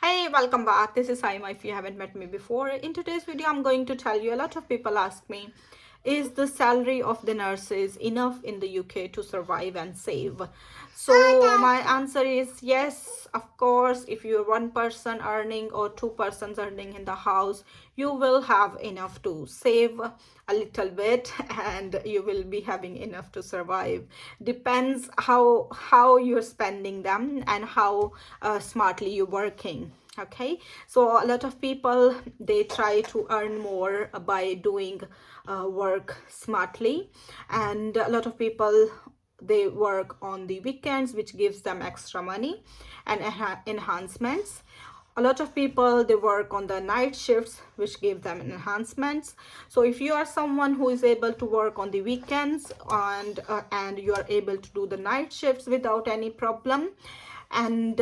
Hey, welcome back. This is Saima. If you haven't met me before, in today's video, I'm going to tell you, a lot of people ask me, is the salary of the nurses enough in the UK to survive and save? So my answer is yes, of course. If you're one person earning or two persons earning in the house, you will have enough to save a little bit and you will be having enough to survive. Depends how you're spending them and how smartly you're working. Okay, so a lot of people, they try to earn more by doing work smartly, and a lot of people, they work on the weekends, which gives them extra money and enhancements. A lot of people, they work on the night shifts, which give them enhancements. So if you are someone who is able to work on the weekends and you are able to do the night shifts without any problem, and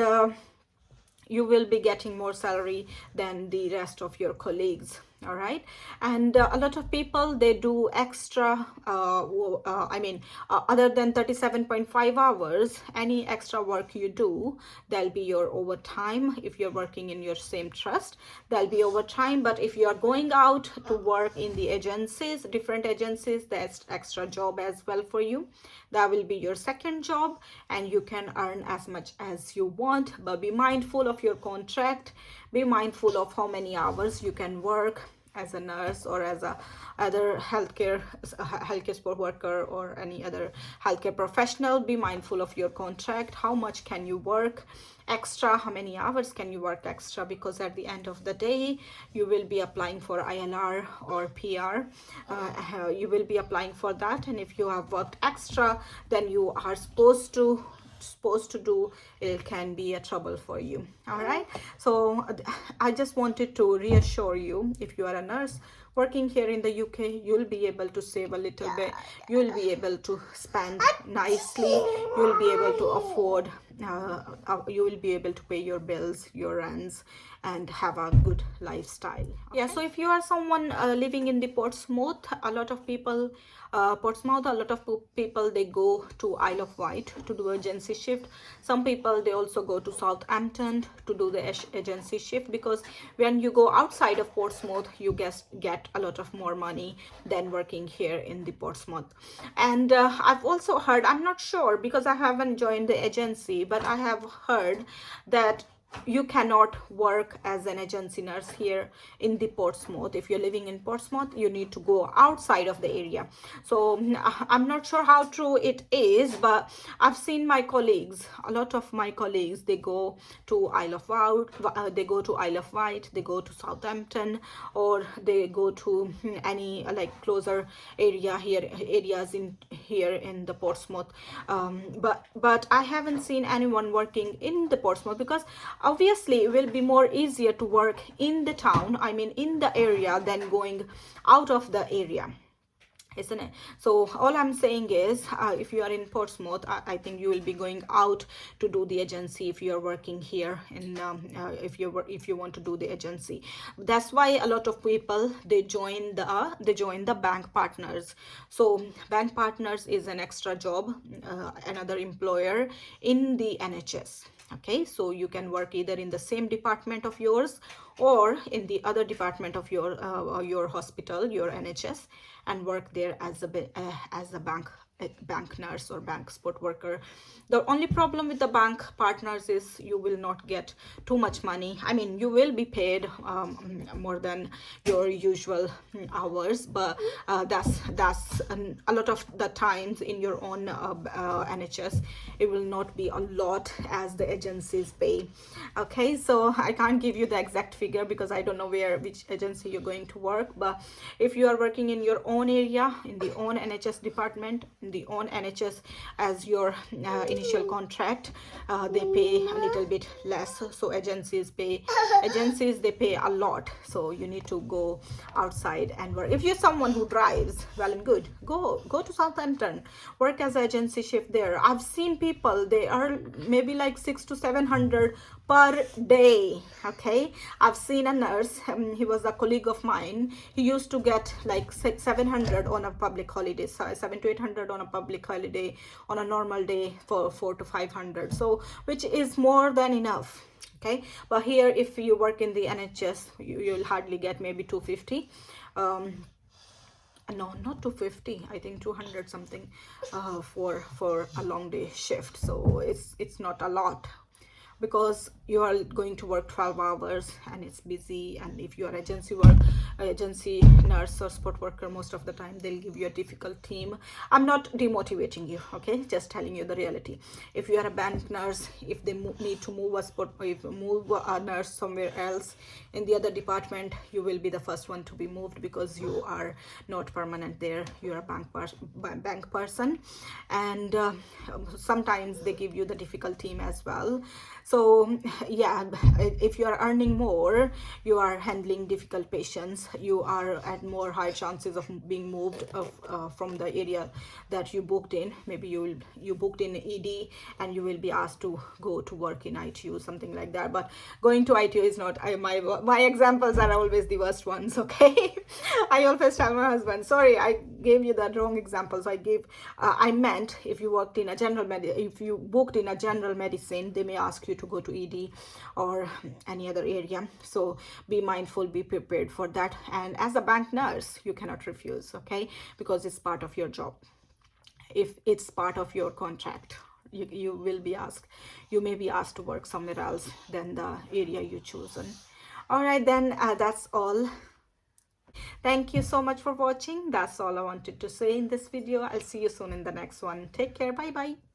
you will be getting more salary than the rest of your colleagues. All right, and a lot of people, they do extra other than 37.5 hours, any extra work you do, there'll be your overtime. If you're working in your same trust, there'll be overtime. But if you are going out to work in the agencies, different agencies, that's extra job as well for you. That will be your second job, and you can earn as much as you want, but be mindful of your contract. Be mindful of how many hours you can work as a nurse or as a other healthcare support worker or any other healthcare professional. Be mindful of your contract. How much can you work extra? How many hours can you work extra? Because at the end of the day, you will be applying for ILR or PR. You will be applying for that, and if you have worked extra than you are supposed to do, it can be a trouble for you. All right, so I just wanted to reassure you, if you are a nurse working here in the UK, you'll be able to save a little bit. You'll be able to spend nicely. You'll be able to afford you will be able to pay your bills, your rents, and have a good lifestyle. Okay? Yeah, so if you are someone living in the Portsmouth, a lot of people they go to Isle of Wight to do agency shift. Some people, they also go to Southampton to do the agency shift, because when you go outside of Portsmouth, you get a lot of more money than working here in the Portsmouth. And I've also heard, I'm not sure because I haven't joined the agency, but I have heard that you cannot work as an agency nurse here in the Portsmouth. If you're living in Portsmouth, you need to go outside of the area. So I'm not sure how true it is, but I've seen my colleagues, a lot of my colleagues, they go to Isle of Wight, they go to Southampton, or they go to any like closer areas in the Portsmouth. But I haven't seen anyone working in the Portsmouth, because obviously it will be more easier to work in the town, in the area, than going out of the area, isn't it? So all I'm saying is, if you are in Portsmouth, I think you will be going out to do the agency if you are working here in if you want to do the agency. That's why a lot of people, they join the bank partners. So bank partners is an extra job, another employer in the NHS. Okay, so you can work either in the same department of yours or in the other department of your hospital, your NHS, and work there as a bank nurse or bank support worker. The only problem with the bank partners is you will not get too much money. You will be paid more than your usual hours, but that's a lot of the times in your own NHS, it will not be a lot as the agencies pay. Okay, so I can't give you the exact figure because I don't know which agency you're going to work, but if you are working in your own area, in the own NHS department, the own NHS as your initial contract, they pay a little bit less. So agencies they pay a lot, so you need to go outside and work. If you're someone who drives, well and good, go to Southampton, work as agency shift there. I've seen people, they are maybe like 600 to 700 per day. Okay, I've seen a nurse, he was a colleague of mine, he used to get like 700 on a public holiday, so 7 to 800 on a public holiday, on a normal day for 4 to 500, so which is more than enough. Okay, but here if you work in the NHS, you'll hardly get maybe 250. No, not 250, I think 200 something, for a long day shift. So it's not a lot, because you are going to work 12 hours and it's busy. And if you are agency nurse or support worker, most of the time they'll give you a difficult team. I'm not demotivating you, okay, just telling you the reality. If you are a bank nurse, if they need to move a nurse somewhere else in the other department, you will be the first one to be moved, because you are not permanent there, you're a bank person. And sometimes they give you the difficult team as well. So yeah, if you are earning more, you are handling difficult patients, you are at more high chances of being moved from the area that you booked in. Maybe you booked in ED and you will be asked to go to work in ITU, something like that. But going to ITU is not, my examples are always the worst ones, okay. I always tell my husband, sorry, I gave you the wrong examples. I meant if you worked in a if you booked in a general medicine, they may ask you to go to ED or any other area. So be mindful, be prepared for that. And as a bank nurse, you cannot refuse, okay, because it's part of your job. If it's part of your contract, you will be asked, you may be asked to work somewhere else than the area you chosen. All right, then that's all. Thank you so much for watching. That's all I wanted to say in this video. I'll see you soon in the next one. Take care. Bye bye.